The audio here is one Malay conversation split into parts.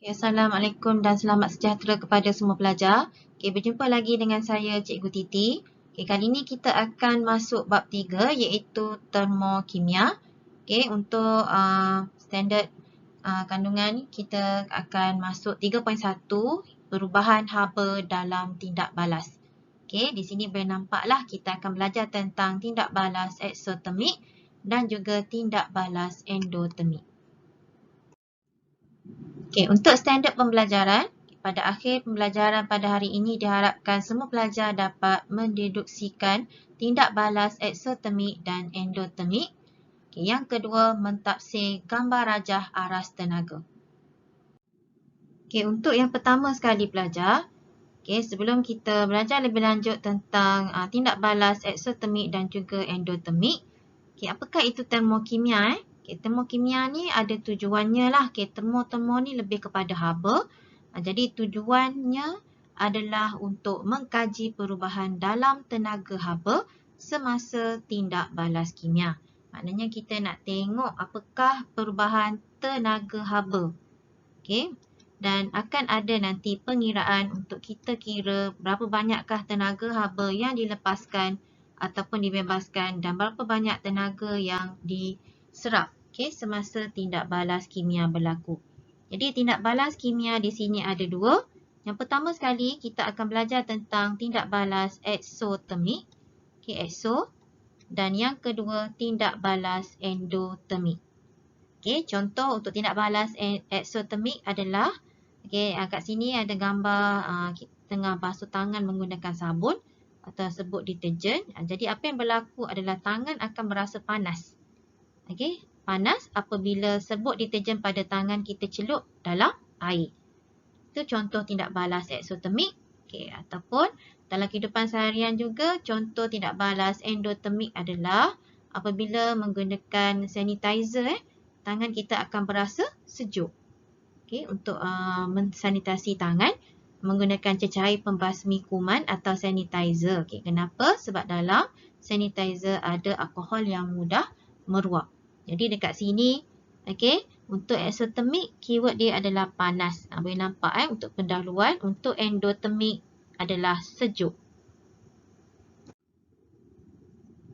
Assalamualaikum dan selamat sejahtera kepada semua pelajar. Berjumpa lagi dengan saya Cikgu Titi. Kali ini kita akan masuk bab 3 iaitu termokimia. Untuk standard kandungan kita akan masuk 3.1 perubahan haba dalam tindak balas. Di sini boleh nampaklah kita akan belajar tentang tindak balas eksotermik dan juga tindak balas endotermik. Untuk standard pembelajaran, pada akhir pembelajaran pada hari ini diharapkan semua pelajar dapat mendeduksikan tindak balas eksotermik dan endotermik. Yang kedua, mentafsir gambar rajah aras tenaga. Untuk yang pertama sekali pelajar, sebelum kita belajar lebih lanjut tentang tindak balas eksotermik dan juga endotermik, apakah itu termokimia? Termokimia ni ada tujuannya lah. Termo ni lebih kepada haba. Jadi tujuannya adalah untuk mengkaji perubahan dalam tenaga haba semasa tindak balas kimia. Maknanya kita nak tengok apakah perubahan tenaga haba. Dan akan ada nanti pengiraan untuk kita kira berapa banyakkah tenaga haba yang dilepaskan ataupun dibebaskan dan berapa banyak tenaga yang diserap semasa tindak balas kimia berlaku. Jadi tindak balas kimia di sini ada dua. Yang pertama sekali kita akan belajar tentang tindak balas eksotermik, ekso, dan yang kedua tindak balas endotermik. Contoh untuk tindak balas eksotermik adalah kat sini ada gambar tengah basuh tangan menggunakan sabun atau sebut deterjen. Jadi apa yang berlaku adalah tangan akan berasa panas. Panas apabila serbuk deterjen pada tangan kita celup dalam air. Itu contoh tindak balas eksotermik. Ataupun dalam kehidupan seharian juga contoh tindak balas endotermik adalah apabila menggunakan sanitizer, tangan kita akan berasa sejuk. Untuk mensanitasi tangan menggunakan cecair pembasmi kuman atau sanitizer. Kenapa? Sebab dalam sanitizer ada alkohol yang mudah meruap. Jadi dekat sini, untuk eksotermik, keyword dia adalah panas. Boleh nampak untuk pendahuluan. Untuk endotermik adalah sejuk.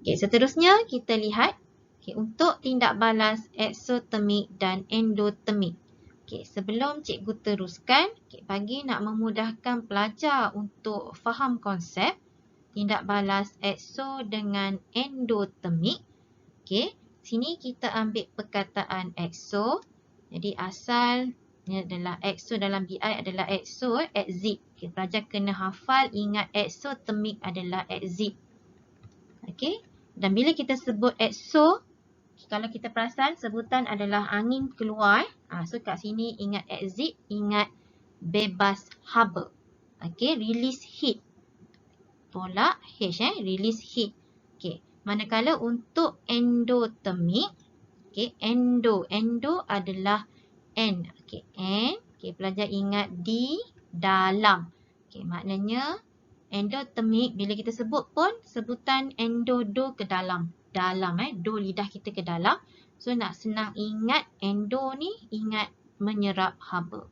Seterusnya kita lihat untuk tindak balas eksotermik dan endotermik. Sebelum cikgu teruskan, bagi nak memudahkan pelajar untuk faham konsep tindak balas ekso dengan endotermik, sini kita ambil perkataan ekso. Jadi asalnya adalah ekso dalam BI adalah ekso, exit. Pelajar kena hafal, ingat eksotermik adalah exit. Dan bila kita sebut ekso, kalau kita perasan sebutan adalah angin keluar. So kat sini ingat exit, ingat bebas haba. Release heat. Tolak H, release heat. Manakala untuk endotermik, endo adalah N. N. Pelajar ingat di dalam. Maknanya endotermik bila kita sebut pun sebutan endo do ke dalam. Do lidah kita ke dalam. So nak senang ingat endo ni, ingat menyerap haba.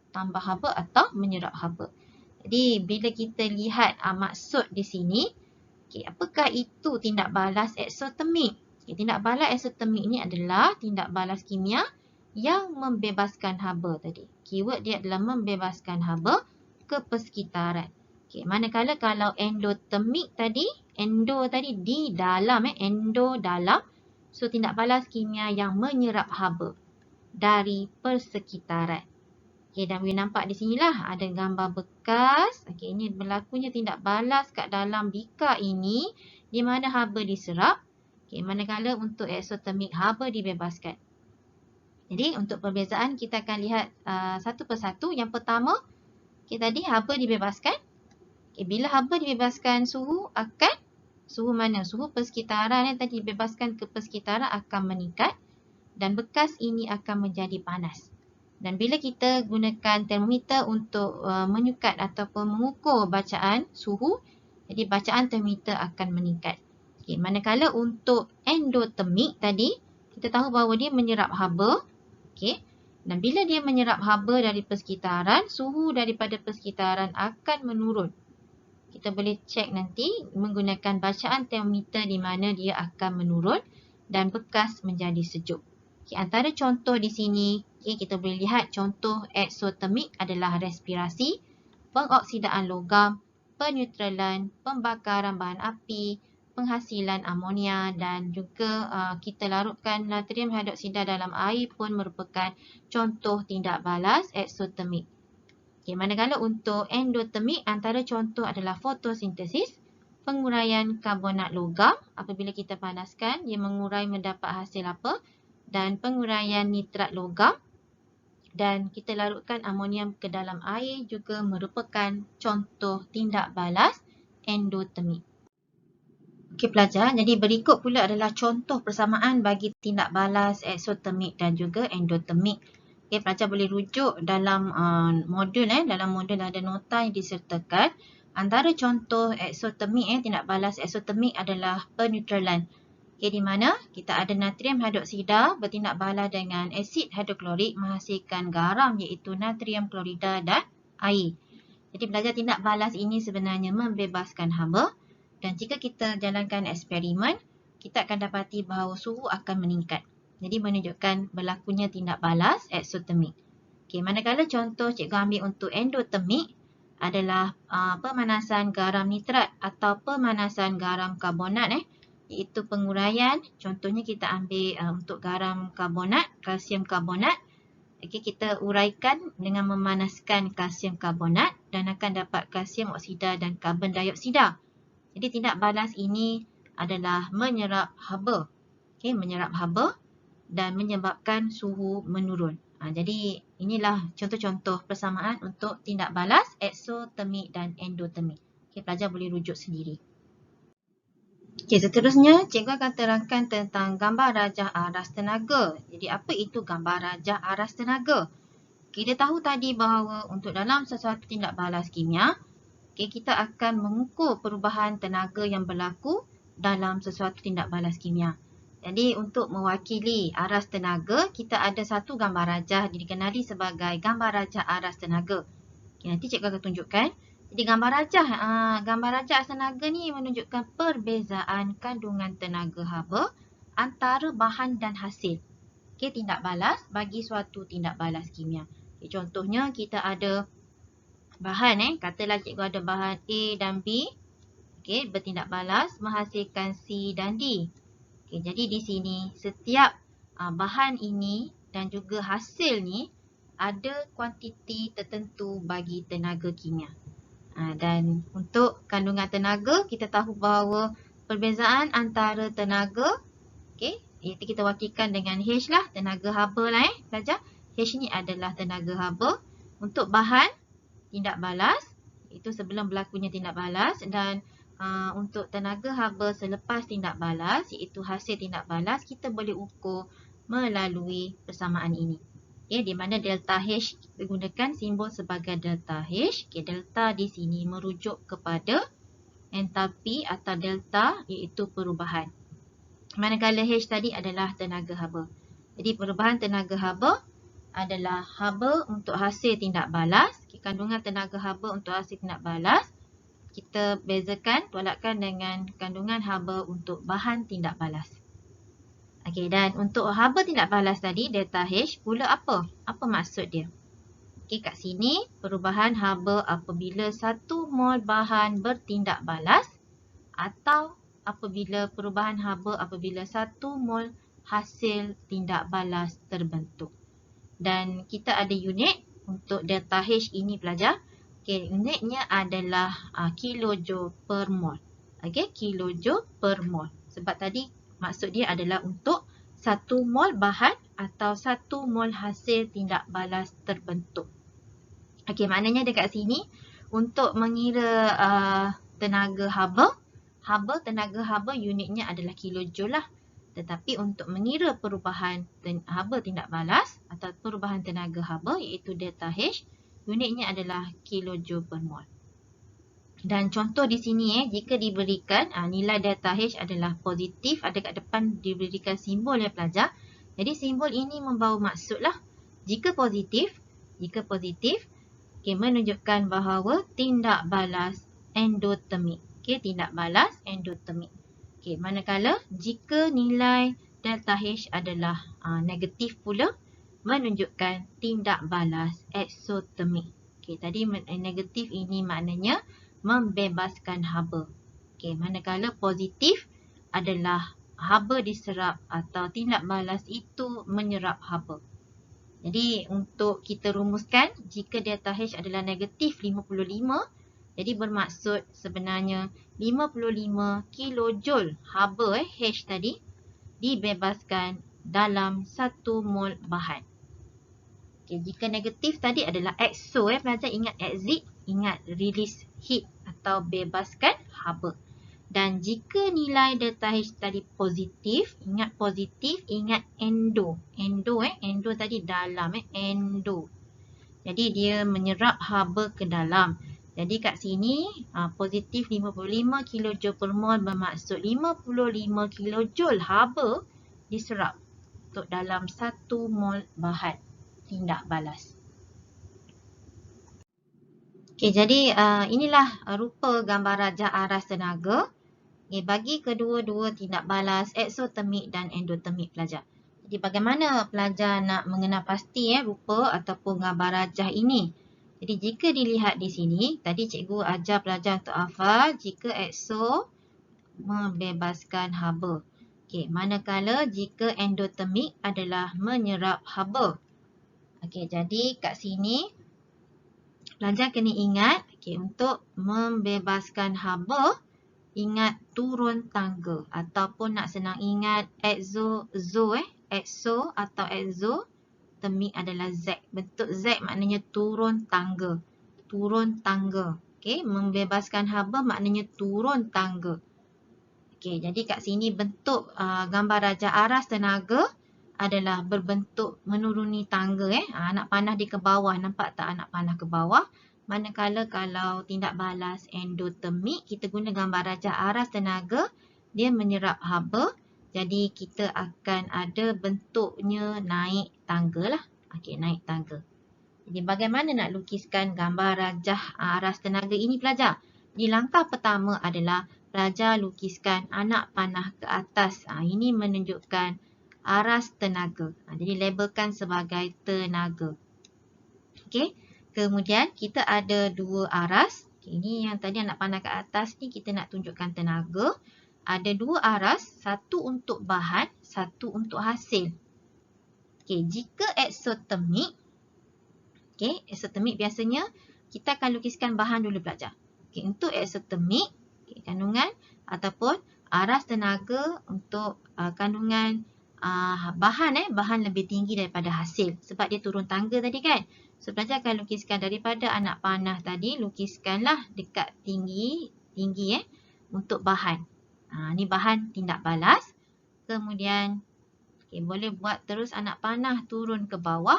Tambah haba atau menyerap haba. Jadi bila kita lihat maksud di sini, apakah itu tindak balas eksotermik? Tindak balas eksotermik ni adalah tindak balas kimia yang membebaskan haba tadi. Keyword dia adalah membebaskan haba ke persekitaran. Manakala kalau endotermik tadi, endo tadi di dalam, endo dalam. So tindak balas kimia yang menyerap haba dari persekitaran. Dan boleh nampak di sinilah ada gambar bekas. Ini berlakunya tindak balas kat dalam bika ini di mana haba diserap. Manakala untuk eksotermik haba dibebaskan. Jadi untuk perbezaan kita akan lihat satu persatu. Yang pertama, tadi haba dibebaskan. Bila haba dibebaskan suhu akan, suhu mana? Suhu persekitaran yang tadi dibebaskan ke persekitaran akan meningkat. Dan bekas ini akan menjadi panas. Dan bila kita gunakan termometer untuk menyukat ataupun mengukur bacaan suhu, jadi bacaan termometer akan meningkat. Manakala untuk endotermik tadi, kita tahu bahawa dia menyerap haba. Dan bila dia menyerap haba dari persekitaran, suhu daripada persekitaran akan menurun. Kita boleh cek nanti menggunakan bacaan termometer di mana dia akan menurun dan bekas menjadi sejuk. Okay, antara contoh di sini, kita boleh lihat contoh eksotermik adalah respirasi, pengoksidaan logam, peneutralan, pembakaran bahan api, penghasilan amonia dan juga kita larutkan natrium hidroksida dalam air pun merupakan contoh tindak balas eksotermik. Okay, manakala untuk endotermik, antara contoh adalah fotosintesis, penguraian karbonat logam. Apabila kita panaskan, dia mengurai mendapat hasil apa? Dan penguraian nitrat logam. Dan kita larutkan amonium ke dalam air juga merupakan contoh tindak balas endotermik. Okey pelajar, jadi berikut pula adalah contoh persamaan bagi tindak balas eksotermik dan juga endotermik. Okay, pelajar boleh rujuk dalam modul dalam modul ada nota yang disertakan. Antara contoh eksotermik tindak balas eksotermik adalah peneutralan. Okay, di mana kita ada natrium hidroksida bertindak balas dengan asid hidroklorik menghasilkan garam iaitu natrium klorida dan air. Jadi pelajar tindak balas ini sebenarnya membebaskan haba dan jika kita jalankan eksperimen, kita akan dapati bahawa suhu akan meningkat. Jadi menunjukkan berlakunya tindak balas eksotermik. Okay, manakala contoh cikgu ambil untuk endotermik adalah pemanasan garam nitrat atau pemanasan garam karbonat iaitu penguraian. Contohnya kita ambil untuk garam karbonat, kalsium karbonat. Okay, kita uraikan dengan memanaskan kalsium karbonat dan akan dapat kalsium oksida dan karbon dioksida. Jadi tindak balas ini adalah menyerap haba. Okay, menyerap haba dan menyebabkan suhu menurun. Jadi inilah contoh-contoh persamaan untuk tindak balas eksotermik dan endotermik. Okay, pelajar boleh rujuk sendiri. Okay, seterusnya cikgu akan terangkan tentang gambar rajah aras tenaga. Jadi apa itu gambar rajah aras tenaga? Kita tahu tadi bahawa untuk dalam sesuatu tindak balas kimia, kita akan mengukur perubahan tenaga yang berlaku dalam sesuatu tindak balas kimia. Jadi untuk mewakili aras tenaga, kita ada satu gambar rajah dikenali sebagai gambar rajah aras tenaga. Nanti cikgu akan tunjukkan. Jadi gambar rajah aras tenaga ni menunjukkan perbezaan kandungan tenaga haba antara bahan dan hasil. Tindak balas bagi suatu tindak balas kimia. Contohnya kita ada bahan katalah cikgu ada bahan A dan B. Bertindak balas menghasilkan C dan D. Jadi di sini setiap bahan ini dan juga hasil ni ada kuantiti tertentu bagi tenaga kimia. Dan untuk kandungan tenaga kita tahu bahawa perbezaan antara tenaga iaitu kita wakilkan dengan H lah, tenaga haba lah pelajar. H ni adalah tenaga haba. Untuk bahan tindak balas itu sebelum berlakunya tindak balas dan untuk tenaga haba selepas tindak balas iaitu hasil tindak balas kita boleh ukur melalui persamaan ini. Di mana delta H kita gunakan simbol sebagai delta H. Delta di sini merujuk kepada entalpi atau delta iaitu perubahan. Manakala H tadi adalah tenaga haba. Jadi perubahan tenaga haba adalah haba untuk hasil tindak balas. Kandungan tenaga haba untuk hasil tindak balas kita bezakan, tolakkan dengan kandungan haba untuk bahan tindak balas. Dan untuk haba tindak balas tadi, delta H pula apa? Apa maksud dia? Kat sini, perubahan haba apabila 1 mol bahan bertindak balas atau apabila perubahan haba apabila 1 mol hasil tindak balas terbentuk. Dan kita ada unit untuk delta H ini pelajar. Unitnya adalah kilojoule per mol. Kilojoule per mol. Sebab tadi maksud dia adalah untuk 1 mol bahan atau 1 mol hasil tindak balas terbentuk. Maknanya dekat sini untuk mengira tenaga haba, tenaga haba unitnya adalah kilojoule lah. Tetapi untuk mengira perubahan haba tindak balas atau perubahan tenaga haba iaitu delta H, unitnya adalah kilojoule per mol. Dan contoh di sini jika diberikan nilai delta H adalah positif, ada kat depan diberikan simbol pelajar. Jadi simbol ini membawa maksud lah. Jika positif, menunjukkan bahawa tindak balas endotermik. Tindak balas endotermik. Manakala jika nilai delta H adalah negatif pula, menunjukkan tindak balas eksotermik. Tadi negatif ini maknanya membebaskan haba. Manakala positif adalah haba diserap atau tindak balas itu menyerap haba. Jadi untuk kita rumuskan, jika delta H adalah negatif 55, jadi bermaksud sebenarnya 55 kilojoule haba H tadi dibebaskan dalam 1 mol bahan. Jika negatif tadi adalah exo, pelajar ingat exit, ingat release heat atau bebaskan haba. Dan jika nilai delta H tadi positif, ingat endo. Endo tadi dalam, endo. Jadi dia menyerap haba ke dalam. Jadi kat sini positif 55 kJ per mol bermaksud 55 kJ haba diserap untuk dalam 1 mol bahan tindak balas. Jadi inilah rupa gambar rajah aras tenaga bagi kedua-dua tindak balas eksotermik dan endotermik pelajar. Jadi bagaimana pelajar nak mengenal pasti rupa ataupun gambar rajah ini? Jadi jika dilihat di sini, tadi cikgu ajar pelajar untuk hafal jika ekso membebaskan haba. Manakala jika endotermik adalah menyerap haba. Jadi kat sini pelajar kena ingat untuk membebaskan haba, ingat turun tangga ataupun nak senang ingat exo atau exotermik adalah Z. Bentuk Z maknanya turun tangga. Membebaskan haba maknanya turun tangga. Jadi kat sini bentuk gambar rajah aras tenaga adalah berbentuk menuruni tangga. Anak panah di ke bawah. Nampak tak anak panah ke bawah? Manakala kalau tindak balas endotermik, kita guna gambar rajah aras tenaga, dia menyerap haba. Jadi kita akan ada bentuknya naik tangga lah. Naik tangga. Jadi bagaimana nak lukiskan gambar rajah aras tenaga ini pelajar? Di langkah pertama adalah pelajar lukiskan anak panah ke atas. Ini menunjukkan aras tenaga. Jadi labelkan sebagai tenaga. Kemudian kita ada dua aras. Ini yang tadi anak panah ke atas ni kita nak tunjukkan tenaga. Ada dua aras, satu untuk bahan, satu untuk hasil. Jika eksotermik, eksotermik biasanya kita akan lukiskan bahan dulu pelajar. Untuk eksotermik, kandungan ataupun aras tenaga untuk kandungan bahan lebih tinggi daripada hasil sebab dia turun tangga tadi kan. So pelajar akan lukiskan daripada anak panah tadi, lukiskanlah dekat tinggi untuk bahan. Ni bahan tindak balas. Kemudian boleh buat terus anak panah turun ke bawah.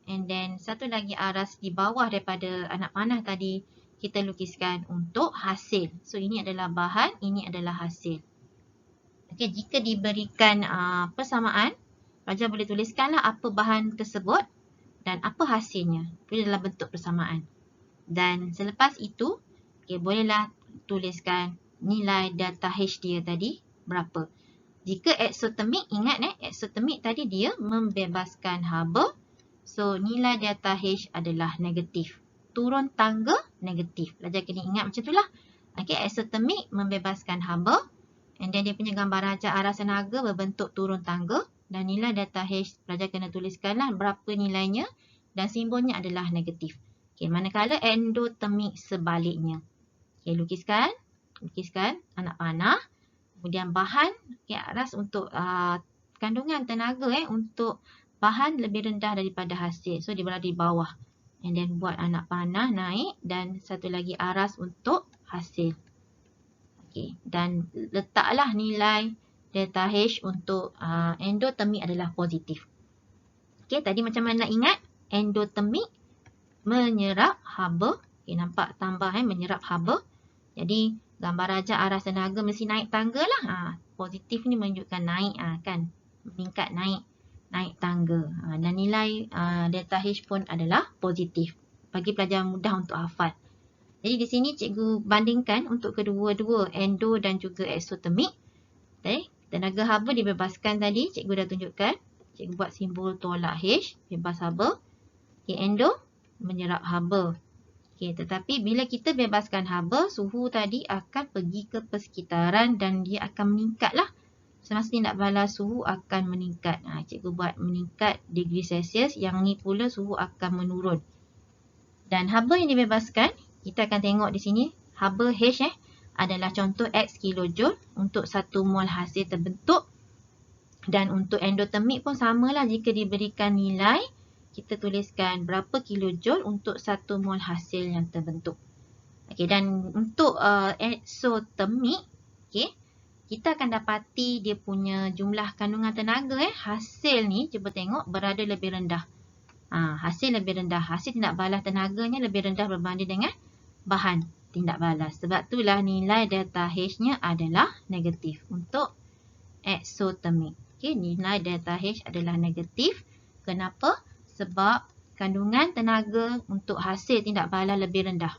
And then satu lagi aras di bawah daripada anak panah tadi kita lukiskan untuk hasil. So ini adalah bahan, ini adalah hasil. Jika diberikan persamaan, pelajar boleh tuliskanlah apa bahan tersebut dan apa hasilnya. Itu adalah bentuk persamaan. Dan selepas itu, bolehlah tuliskan nilai delta H dia tadi berapa. Jika eksotermik, ingat eksotermik tadi dia membebaskan haba. So nilai delta H adalah negatif. Turun tangga negatif. Pelajar kena ingat macam itulah. Eksotermik membebaskan haba. And then dia punya gambar rajah aras tenaga berbentuk turun tangga. Dan nilai delta H pelajar kena tuliskanlah berapa nilainya. Dan simbolnya adalah negatif. Manakala endotermik sebaliknya. Lukiskan anak panah. Kemudian bahan aras untuk kandungan tenaga untuk bahan lebih rendah daripada hasil. So dia berada di bawah. And then buat anak panah naik dan satu lagi aras untuk hasil. Dan letaklah nilai delta H untuk endotermik adalah positif. Tadi macam mana nak ingat? Endotermik menyerap haba. Nampak tambah menyerap haba. Jadi gambar rajah aras tenaga mesti naik tangga lah. Positif ni menunjukkan naik kan. Meningkat naik. naik tangga. Dan nilai delta H pun adalah positif. Bagi pelajar mudah untuk hafal. Jadi di sini cikgu bandingkan untuk kedua-dua endo dan juga eksotermik. Tenaga haba dibebaskan tadi, cikgu dah tunjukkan. Cikgu buat simbol tolak H, bebas haba. Endo menyerap haba. Tetapi bila kita bebaskan haba, suhu tadi akan pergi ke persekitaran dan dia akan meningkat lah. Semasa tindak balas, suhu akan meningkat. Cikgu buat meningkat degree Celsius, yang ni pula suhu akan menurun. Dan haba yang dibebaskan, kita akan tengok di sini, haba H adalah contoh X kilojoule untuk 1 mol hasil terbentuk. Dan untuk endotermik pun samalah, jika diberikan nilai, kita tuliskan berapa kilojoule untuk 1 mol hasil yang terbentuk. Dan untuk eksotermik, kita akan dapati dia punya jumlah kandungan tenaga hasil ni, cuba tengok, berada lebih rendah. Hasil lebih rendah. Hasil tindak balas tenaganya lebih rendah berbanding dengan bahan tindak balas. Sebab itulah nilai delta H-nya adalah negatif untuk eksotermik. Nilai delta H adalah negatif. Kenapa? Sebab kandungan tenaga untuk hasil tindak balas lebih rendah.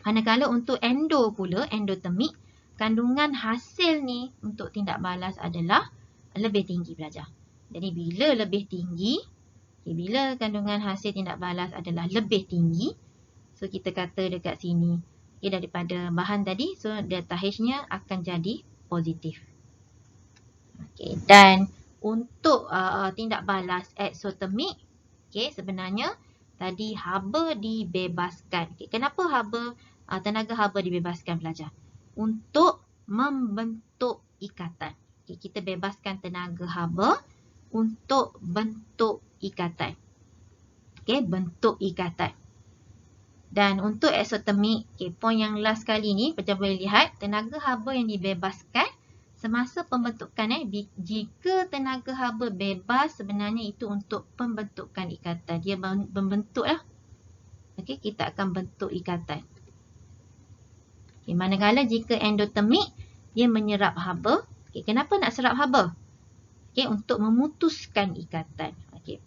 Manakala untuk endo pula, endotermik, kandungan hasil ni untuk tindak balas adalah lebih tinggi pelajar. Jadi bila lebih tinggi, bila kandungan hasil tindak balas adalah lebih tinggi, so kita kata dekat sini, daripada bahan tadi, so delta H-nya akan jadi positif. Dan untuk tindak balas eksotermik, sebenarnya tadi haba dibebaskan. Kenapa tenaga haba dibebaskan pelajar? Untuk membentuk ikatan. Kita bebaskan tenaga haba untuk bentuk ikatan. Bentuk ikatan. Dan untuk eksotermik, poin yang last kali ni, pelajar boleh lihat, tenaga haba yang dibebaskan semasa pembentukan. Jika tenaga haba bebas, sebenarnya itu untuk pembentukan ikatan. Dia membentuk lah. Kita akan bentuk ikatan. Manakala jika endotermik, dia menyerap haba. Kenapa nak serap haba? Untuk memutuskan ikatan.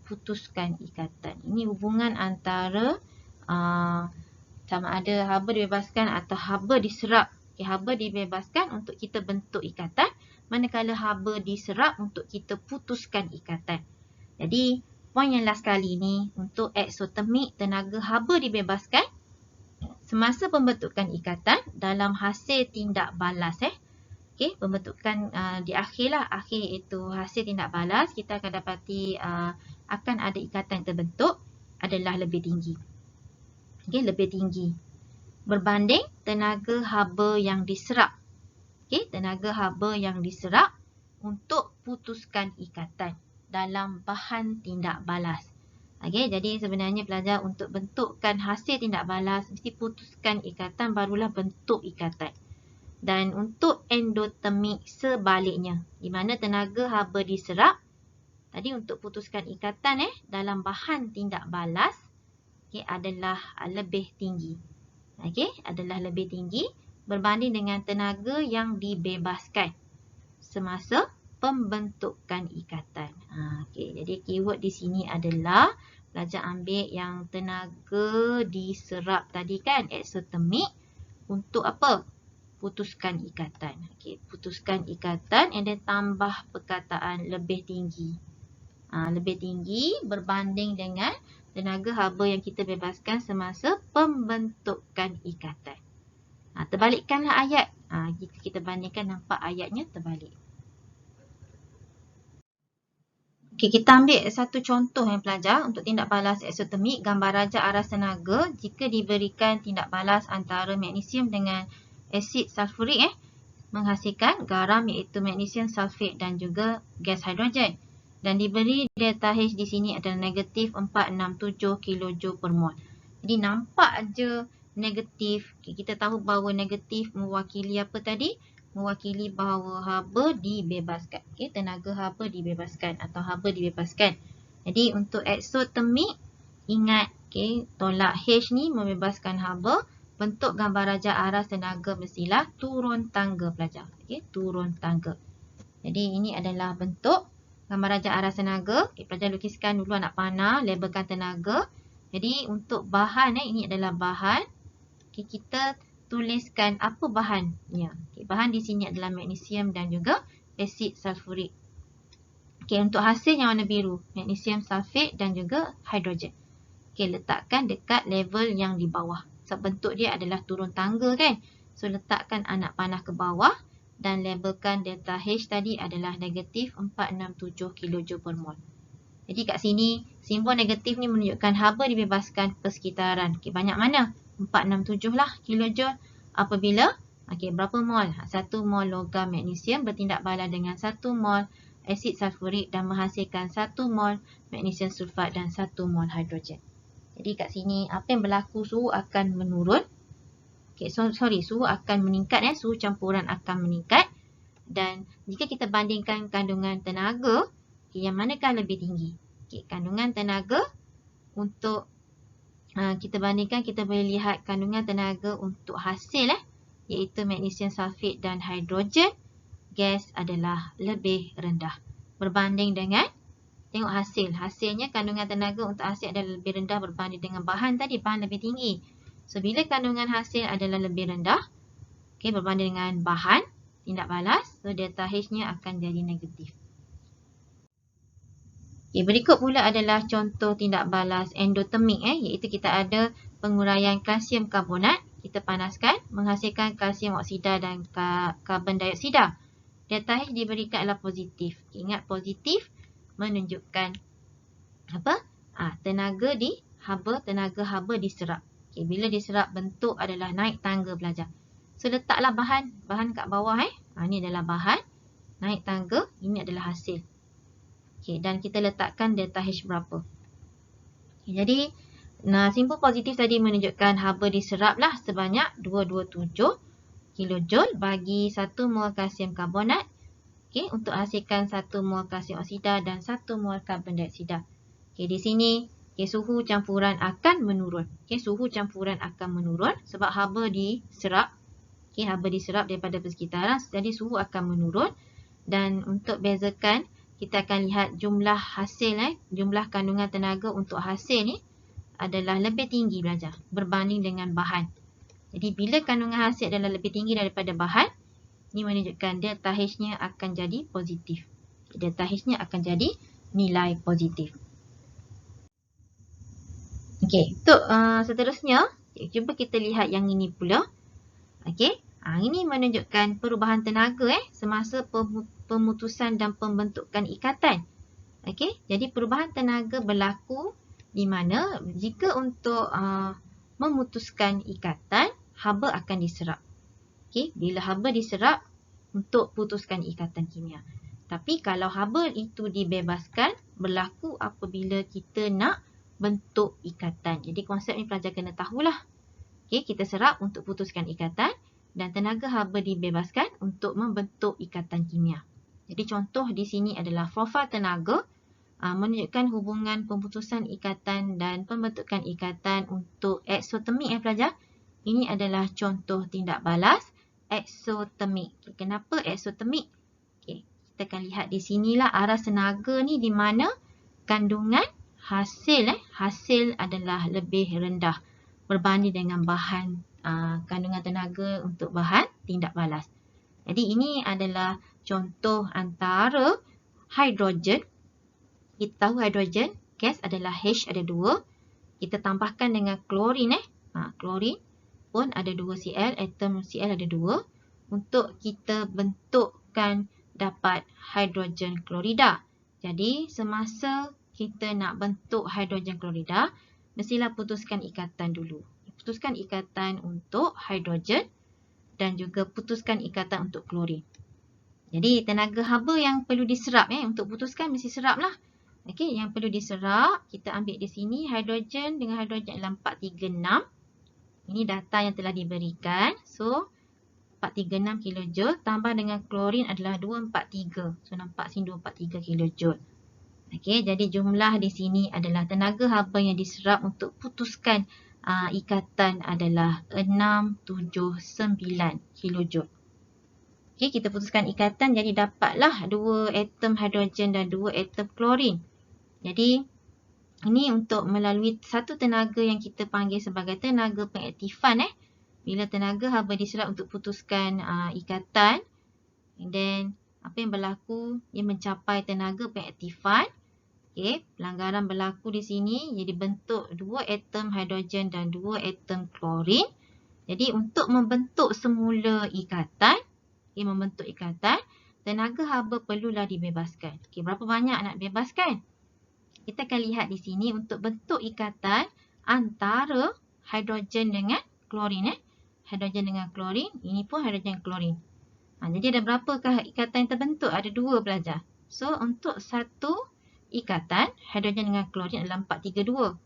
Putuskan ikatan. Ini hubungan antara sama ada haba dibebaskan atau haba diserap. Haba dibebaskan untuk kita bentuk ikatan, manakala haba diserap untuk kita putuskan ikatan. Jadi, poin yang last kali ni, untuk eksotermik, tenaga haba dibebaskan semasa pembentukan ikatan dalam hasil tindak balas. Pembentukan di akhir lah, akhir itu hasil tindak balas, kita akan dapati akan ada ikatan terbentuk adalah lebih tinggi. Lebih tinggi berbanding tenaga haba yang diserap. Tenaga haba yang diserap untuk putuskan ikatan dalam bahan tindak balas. Jadi sebenarnya pelajar untuk bentukkan hasil tindak balas, mesti putuskan ikatan, barulah bentuk ikatan. Dan untuk endotermik sebaliknya, di mana tenaga haba diserap, tadi untuk putuskan ikatan dalam bahan tindak balas, adalah lebih tinggi. Adalah lebih tinggi berbanding dengan tenaga yang dibebaskan semasa pembentukan ikatan. Jadi keyword di sini adalah pelajar ambil yang tenaga diserap tadi kan, eksotermik, untuk apa? Putuskan ikatan. Putuskan ikatan and then tambah perkataan lebih tinggi. Lebih tinggi berbanding dengan tenaga haba yang kita bebaskan semasa pembentukan ikatan. Terbalikkanlah ayat. Jika kita bandingkan, nampak ayatnya terbalik. Kita ambil satu contoh yang pelajar untuk tindak balas eksotermik, gambar rajak aras tenaga jika diberikan tindak balas antara magnesium dengan asid sulfurik menghasilkan garam iaitu magnesium sulfate dan juga gas hidrogen. Dan diberi delta H di sini adalah negatif 467 kJ per mol. Jadi nampak je negatif. Kita tahu bahawa negatif mewakili apa tadi? Mewakili bahawa haba dibebaskan. Tenaga haba dibebaskan atau haba dibebaskan. Jadi untuk eksotermik, ingat tolak H ni membebaskan haba. Bentuk gambar rajak aras tenaga mestilah turun tangga pelajar. Turun tangga. Jadi ini adalah bentuk gambar rajak aras tenaga. Okay, pelajar lukiskan dulu anak panah, labelkan tenaga. Jadi untuk bahan, ini adalah bahan. Okay, kita tuliskan apa bahannya. Okay, bahan di sini adalah magnesium dan juga asid sulfurik. Okay, untuk hasil yang warna biru, magnesium sulfate dan juga hidrogen. Okay, letakkan dekat level yang di bawah. Sebab bentuk dia adalah turun tangga kan. So, letakkan anak panah ke bawah dan labelkan delta H tadi adalah negatif 467 kJ per mol. Jadi kat sini, simbol negatif ni menunjukkan haba dibebaskan ke sekitaran. Okay, banyak mana? 467 lah kilojoule. Apabila, okay, berapa mol? 1 mol logam magnesium bertindak balas dengan 1 mol asid sulfurik dan menghasilkan 1 mol magnesium sulfat dan 1 mol hidrogen. Jadi kat sini, apa yang berlaku, suhu akan menurun. Okay, suhu akan meningkat. Suhu campuran akan meningkat. Dan jika kita bandingkan kandungan tenaga, okay, yang manakah lebih tinggi? Okay, kandungan tenaga untuk kita bandingkan, kita boleh lihat kandungan tenaga untuk hasil iaitu magnesium sulfate dan hidrogen gas adalah lebih rendah berbanding dengan tengok hasil. Hasilnya kandungan tenaga untuk hasil adalah lebih rendah berbanding dengan bahan tadi. Bahan lebih tinggi. So, bila kandungan hasil adalah lebih rendah, okay, berbanding dengan bahan, tindak balas, so delta H-nya akan jadi negatif. Okay, berikut pula adalah contoh tindak balas endotermik. Iaitu kita ada penguraian kalsium karbonat. Kita panaskan, menghasilkan kalsium oksida dan karbon dioksida. Delta H diberikan adalah positif. Okay, ingat positif menunjukkan apa? Tenaga haba diserap. Okay, bila diserap, bentuk adalah naik tangga pelajar. So, letaklah bahan kat bawah. Ini adalah bahan. Naik tangga, ini adalah hasil. Okay, dan kita letakkan delta H berapa. Okay, jadi, simbol positif tadi menunjukkan haba diserap lah sebanyak 227 kilojoule bagi 1 mol kalsium karbonat. Okay, untuk hasilkan 1 mol kalsium oksida dan 1 mol karbon dioksida. Okay, di sini suhu campuran akan menurun. Okay, suhu campuran akan menurun sebab haba diserap. Okay, haba diserap daripada persekitaran, jadi suhu akan menurun. Dan untuk bezakan, kita akan lihat jumlah hasil, jumlah kandungan tenaga untuk hasil ni adalah lebih tinggi belajar berbanding dengan bahan. Jadi bila kandungan hasil adalah lebih tinggi daripada bahan, ini menunjukkan delta H-nya akan jadi positif. Delta H-nya akan jadi nilai positif. Okey, untuk seterusnya, cuba kita lihat yang ini pula. Okey, ini menunjukkan perubahan tenaga semasa pemutusan dan pembentukan ikatan. Okey, jadi perubahan tenaga berlaku di mana jika untuk memutuskan ikatan, haba akan diserap. Okay, bila haba diserap untuk putuskan ikatan kimia. Tapi kalau haba itu dibebaskan, berlaku apabila kita nak bentuk ikatan. Jadi konsep ni pelajar kena tahulah. Okay, kita serap untuk putuskan ikatan dan tenaga haba dibebaskan untuk membentuk ikatan kimia. Jadi contoh di sini adalah profil tenaga menunjukkan hubungan pemutusan ikatan dan pembentukan ikatan untuk eksotermik pelajar. Ini adalah contoh tindak balas eksotermik. Okay, kenapa eksotermik? Okay, kita akan lihat di sinilah aras tenaga ni di mana kandungan hasil adalah lebih rendah berbanding dengan bahan kandungan tenaga untuk bahan tindak balas. Jadi ini adalah contoh antara hidrogen. Kita tahu hidrogen gas adalah H ada 2. Kita tambahkan dengan klorin klorin pun ada 2 Cl, atom Cl ada 2 untuk kita bentukkan dapat hidrogen klorida. Jadi semasa kita nak bentuk hidrogen klorida, mestilah putuskan ikatan dulu. Putuskan ikatan untuk hidrogen dan juga putuskan ikatan untuk klorin. Jadi tenaga haba yang perlu diserap untuk putuskan mesti serap lah. Okey, yang perlu diserap, kita ambil di sini hidrogen dengan hidrogen adalah 436. Ini data yang telah diberikan. So, 436 kilojoule tambah dengan klorin adalah 243. So, nampak sini 243 kilojoule. Okey, jadi jumlah di sini adalah tenaga haba yang diserap untuk putuskan ikatan adalah 679 kilojoule. Okey, kita putuskan ikatan jadi dapatlah 2 atom hidrogen dan 2 atom klorin. Jadi ini untuk melalui satu tenaga yang kita panggil sebagai tenaga pengaktifan. Bila tenaga haba diserap untuk putuskan ikatan, and then apa yang berlaku, ia mencapai tenaga pengaktifan. Okey, pelanggaran berlaku di sini, jadi bentuk 2 atom hidrogen dan 2 atom klorin. Jadi untuk membentuk semula ikatan, membentuk ikatan, tenaga haba perlulah dibebaskan. Okey, berapa banyak nak bebaskan? Kita akan lihat di sini untuk bentuk ikatan antara hidrogen dengan klorin. Hidrogen dengan klorin, ini pun hidrogen klorin. Jadi ada berapakah ikatan yang terbentuk? Ada 2 pelajar. So untuk satu ikatan hidrogen dengan klorin adalah 432.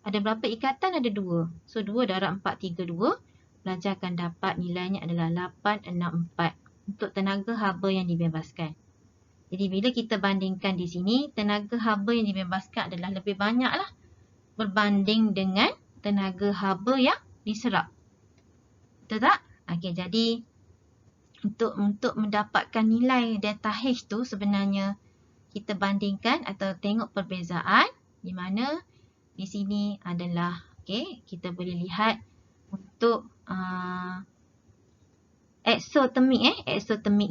Ada berapa ikatan? Ada 2. So 2 darab 432, pelajar akan dapat nilainya adalah 864 untuk tenaga haba yang dibebaskan. Jadi bila kita bandingkan di sini, tenaga haba yang dibebaskan adalah lebih banyaklah berbanding dengan tenaga haba yang diserap. Betul tak? Okey, jadi untuk mendapatkan nilai delta H tu sebenarnya kita bandingkan atau tengok perbezaan di mana di sini adalah kita boleh lihat untuk eksotermik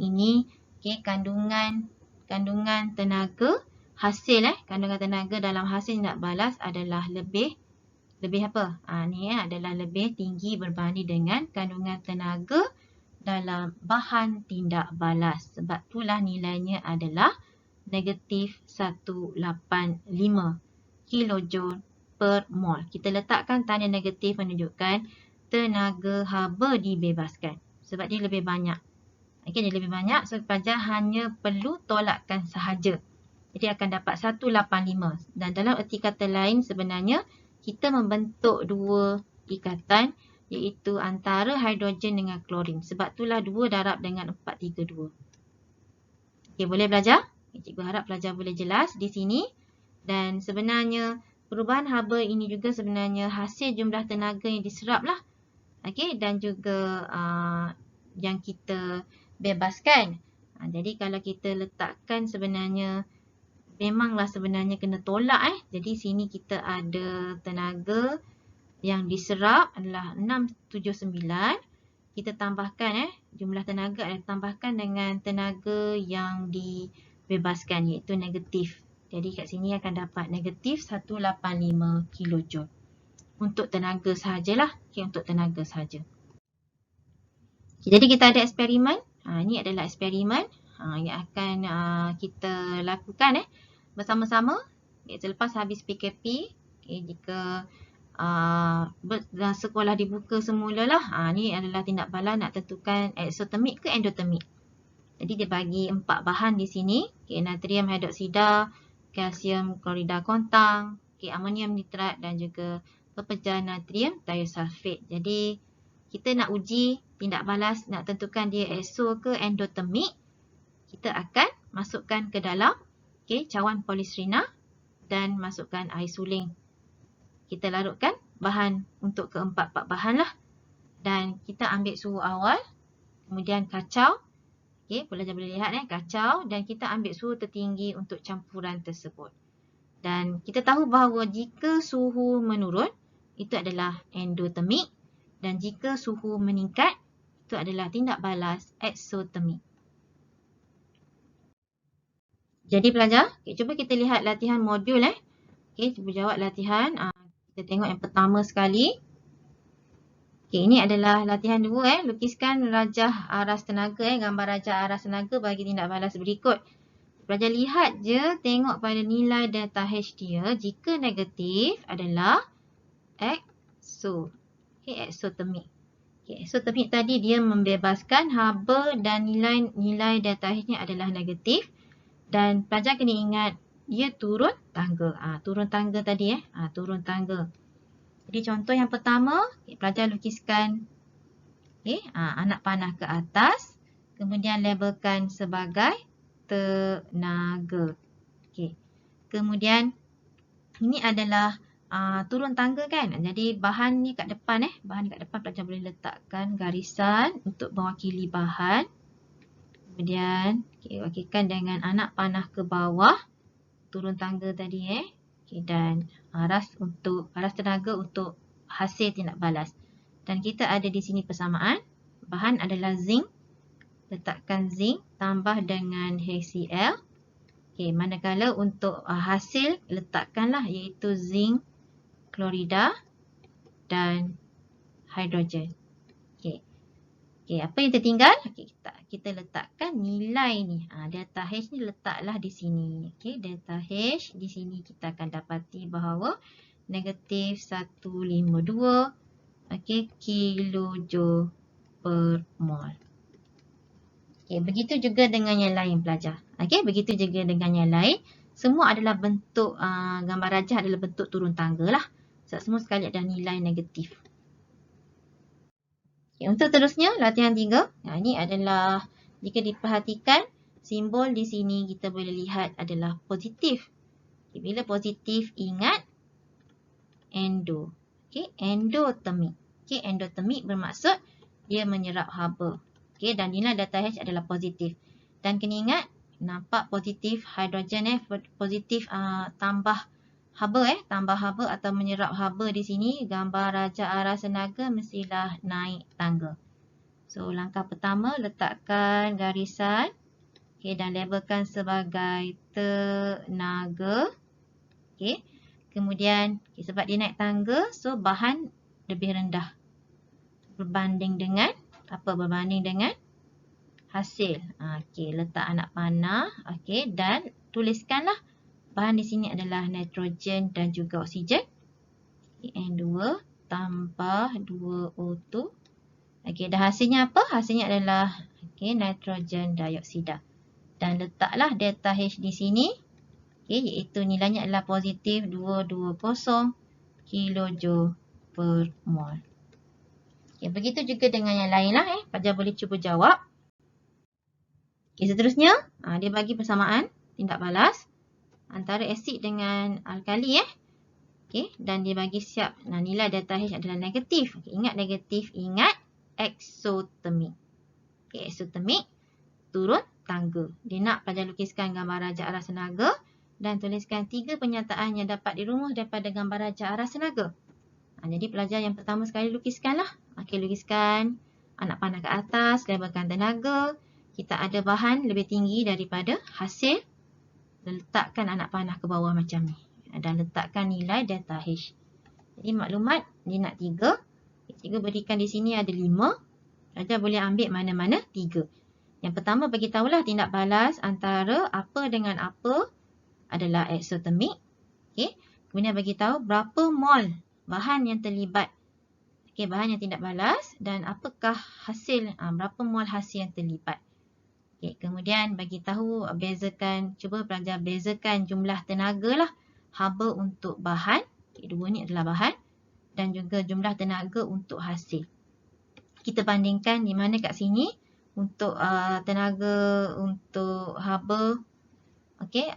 ini kandungan tenaga hasil kandungan tenaga dalam hasil tindak balas adalah lebih apa? Ni adalah lebih tinggi berbanding dengan kandungan tenaga dalam bahan tindak balas. Sebab itulah nilainya adalah negatif 185 kilojoule per mol. Kita letakkan tanda negatif menunjukkan tenaga haba dibebaskan. Sebab dia lebih banyak. Dia lebih banyak, so pelajar hanya perlu tolakkan sahaja. Jadi akan dapat 185. Dan dalam erti kata lain sebenarnya, kita membentuk 2 ikatan, iaitu antara hidrogen dengan klorin. Sebab itulah 2 darab dengan 432. Okey, boleh belajar? Cikgu harap pelajar boleh jelas di sini. Dan sebenarnya perubahan haba ini juga sebenarnya hasil jumlah tenaga yang diserap lah. Dan juga yang kita bebaskan. Jadi kalau kita letakkan sebenarnya, memanglah sebenarnya kena tolak. Jadi sini kita ada tenaga yang diserap adalah 679. Kita tambahkan jumlah tenaga adalah tambahkan dengan tenaga yang dibebaskan, iaitu negatif. Jadi kat sini akan dapat negatif 185 kilojoule. Untuk tenaga sahajalah. Untuk tenaga sahaja. Jadi kita ada eksperimen. Ini adalah eksperimen yang akan kita lakukan bersama-sama. Selepas habis PKP, jika sekolah dibuka semula lah. Ni adalah tindak balas nak tentukan eksotermik ke endotermik. Jadi dia bagi 4 bahan di sini. Natrium hidroksida, kalsium klorida kontang, amonium nitrat dan juga pepejah natrium tiosulfate. Jadi kita nak uji tindak balas, nak tentukan dia ekso ke endotermik. Kita akan masukkan ke dalam cawan polistirena dan masukkan air suling. Kita larutkan bahan untuk keempat-empat bahan lah. Dan kita ambil suhu awal, kemudian kacau. Pelajar boleh lihat kacau, dan kita ambil suhu tertinggi untuk campuran tersebut. Dan kita tahu bahawa jika suhu menurun, itu adalah endotermik. Dan jika suhu meningkat, itu adalah tindak balas eksotermik. Jadi pelajar, cuba kita lihat latihan modul. Cuba jawab latihan. Kita tengok yang pertama sekali. Ini adalah latihan 2. Lukiskan rajah aras tenaga. Gambar rajah aras tenaga bagi tindak balas berikut. Pelajar lihat je, tengok pada nilai delta H dia. Jika negatif adalah eksotermik. Eksotermik tadi dia membebaskan haba dan nilai delta H nya adalah negatif. Dan pelajar kena ingat, dia turun tangga. Turun tangga tadi. Turun tangga. Jadi contoh yang pertama, pelajar lukiskan anak panah ke atas. Kemudian labelkan sebagai tenaga. Kemudian ini adalah turun tangga kan. Jadi bahan ni kat depan. Bahan ni kat depan, pelajar boleh letakkan garisan untuk mewakili bahan. Kemudian wakilkan dengan anak panah ke bawah, turun tangga tadi dan aras tenaga untuk hasil tindak balas. Dan kita ada di sini persamaan. Bahan adalah zinc. Letakkan zinc tambah dengan HCl. Manakala untuk hasil letakkanlah iaitu zinc klorida dan hidrogen. Apa yang tertinggal? Kita letakkan nilai ni. Delta H ni letaklah di sini. Delta H di sini kita akan dapati bahawa negatif 152 kilojoule per mol. Begitu juga dengan yang lain pelajar. Begitu juga dengan yang lain. Semua adalah bentuk, gambar rajah adalah bentuk turun tangga lah. Sebab semua sekali ada nilai negatif. Untuk terusnya, latihan 3. Ini adalah, jika diperhatikan, simbol di sini kita boleh lihat adalah positif. Bila positif, ingat endo. Endotermik. Endotermik bermaksud dia menyerap haba. Dan nilai delta H adalah positif. Dan kena ingat, nampak positif hidrogen positif tambah haba atau menyerap haba di sini, gambar raja arah tenaga mestilah naik tangga. So langkah pertama, letakkan garisan dan labelkan sebagai tenaga. Kemudian sebab dia naik tangga, so bahan lebih rendah berbanding dengan berbanding dengan hasil. Letak anak panah. Dan tuliskanlah bahan di sini adalah nitrogen dan juga oksigen. N2 tambah 2O2. Dan hasilnya apa? Hasilnya adalah nitrogen dioksida. Dan letaklah delta H di sini. Iaitu nilainya adalah positif 220 kilojoule per mol. Begitu juga dengan yang lain lah. Pelajar boleh cuba jawab. Seterusnya, dia bagi persamaan tindak balas antara asid dengan alkali. Dan dia bagi siap nilai delta H adalah negatif. Ingat negatif, ingat eksotermik. Eksotermik, turun tangga. Dia nak pelajar lukiskan gambar raja aras tenaga dan tuliskan 3 pernyataan yang dapat dirumuh daripada gambar raja aras tenaga. Jadi pelajar yang pertama sekali lukiskanlah. Lukiskan anak panah ke atas, labelkan tenaga. Kita ada bahan lebih tinggi daripada hasil. Letakkan anak panah ke bawah macam ni. Dan letakkan nilai delta H. Jadi maklumat dia nak 3. 3 berikan di sini ada 5. Pelajar boleh ambil mana-mana 3. Yang pertama beritahulah tindak balas antara apa dengan apa adalah eksotermik. Kemudian beritahu berapa mol bahan yang terlibat. Bahan yang tindak balas dan apakah hasil, berapa mol hasil yang terlibat. Kemudian bagi tahu, cuba pelajar bezakan jumlah tenaga lah. Haba untuk bahan, dua ni adalah bahan, dan juga jumlah tenaga untuk hasil. Kita bandingkan di mana kat sini untuk tenaga untuk haba,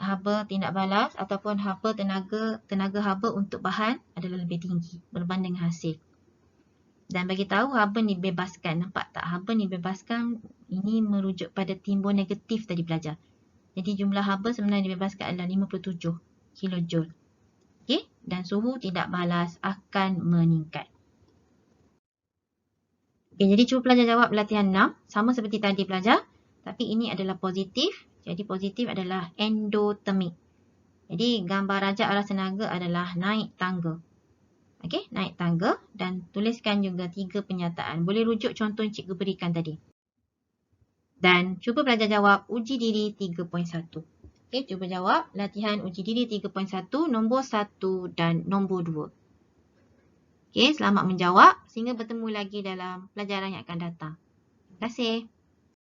haba tindak balas ataupun haba tenaga haba untuk bahan adalah lebih tinggi berbanding hasil. Dan bagi tahu haba ni bebaskan. Nampak tak? Haba ni bebaskan. Ini merujuk pada timbul negatif tadi pelajar. Jadi jumlah haba sebenarnya dibebaskan adalah 57 kilojoule. Dan suhu tidak balas akan meningkat. Jadi cuba pelajar jawab latihan 6. Sama seperti tadi pelajar. Tapi ini adalah positif. Jadi positif adalah endotermik. Jadi gambar raja arah tenaga adalah naik tangga. Naik tangga dan tuliskan juga 3 pernyataan. Boleh rujuk contoh yang cikgu berikan tadi. Dan cuba belajar jawab uji diri 3.1. Cuba jawab latihan uji diri 3.1 nombor 1 dan nombor 2. Selamat menjawab. Sehingga bertemu lagi dalam pelajaran yang akan datang. Terima kasih.